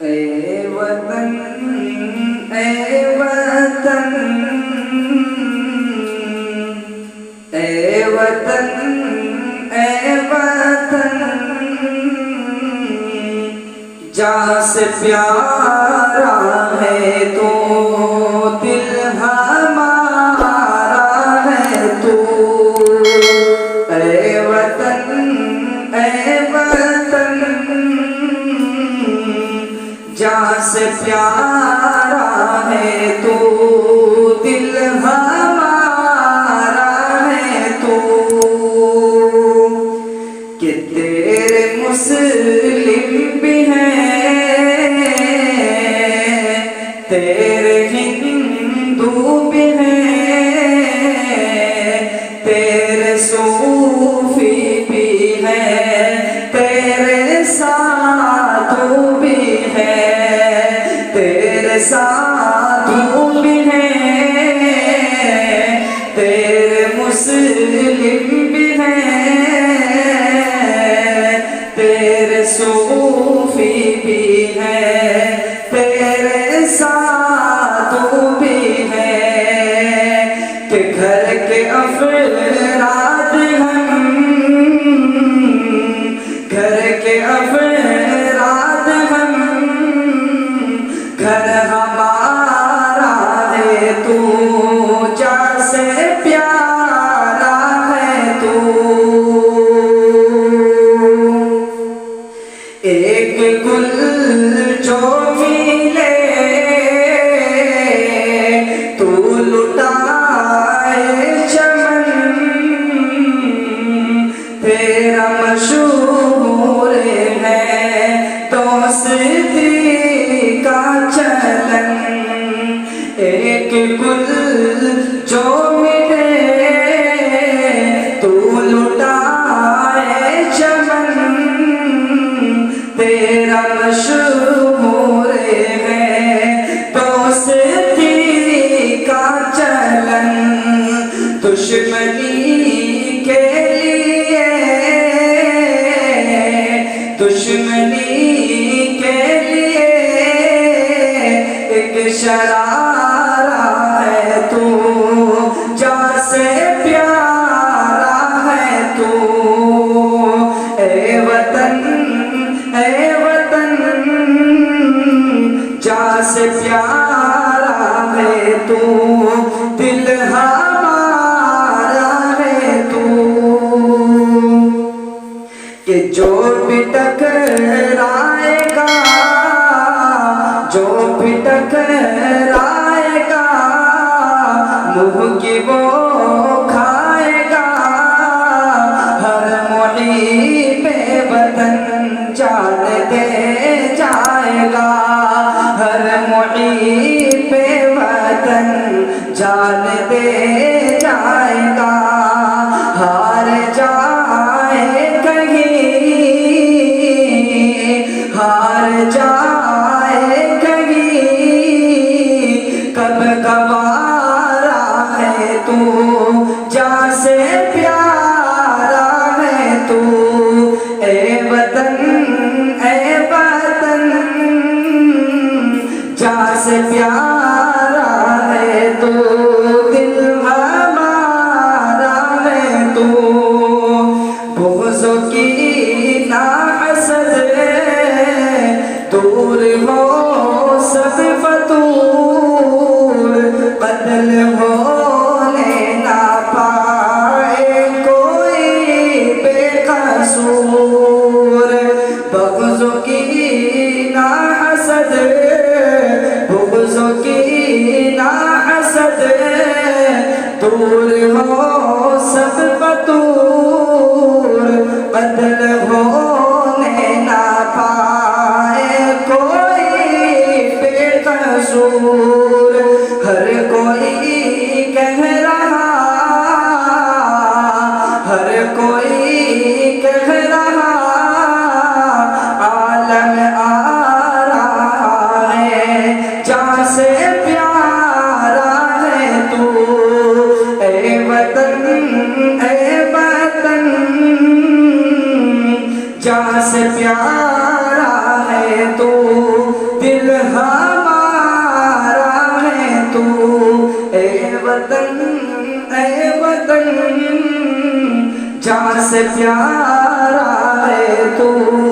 ए वतन, ए वतन, ए वतन, ए वतन, जहाँ से प्यारा है तो दिल हमारा है तू। ए वतन, ए वतन, जहाँ से प्यारा है तू दिल हमारा है तू। कि तेरे मुस्लिम भी हैं, तेरे हिंदू भी हैं, तेरे सूफी भी हैं, तेरे साधु भी हैं, तेरे साधु भी हैं, तेरे मुस्लिम भी हैं, तेरे सूफी भी हैं, तेरे साधु भी हैं। कि घर के अफराद हम, घर के अफराद हम, घर हमारा है तू, जैसे प्यारा है तू। एक गुल जो मिले तू लुटाए चमन, तेरा मशहूर है दोस्ती का चलन। एक गुल जो मिले तू लुटाए चमन, तेरा मशहूर है दोस्ती का चलन। दुश्मनी के लिए, दुश्मनी के लिए एक शरारा है तू, जैसे प्यारा है तू। ए वतन, ए वतन, जैसे प्यारा है तू दिल हमारा है तू। कि जो भी टकराएगा, जो भी टकराएगा, मुँह की वो खाएगा। हर मुहीब वतन जान दे जाएगा, हर मुहीब वतन जान दे जाएगा। हार जाए कहीं, हार जाए कहीं, कब गवारा है तू, जैसे प्यारा है तू। ए वतन, ए वतन, जैसे प्यारा है तू दिल हमारा है तू। बुग़्ज़ों की ना हसद दूर हो सब फतूर, बदल होने ना पाए कोई बेकसूर। बुग़्ज़ों की ना हसद, बुग़्ज़ों की ना हसद, दूर हो सब फतूर, बदल होने ना पाए कोई बेकसूर। हर कोई कह रहा, हर कोई कह रहा, आलम आ रहा है जैसे प्यारा है तू। ए वतन, ए वतन, जहाँ से प्यारा है तू वतन ऐ वतन जान से प्यारा है तू।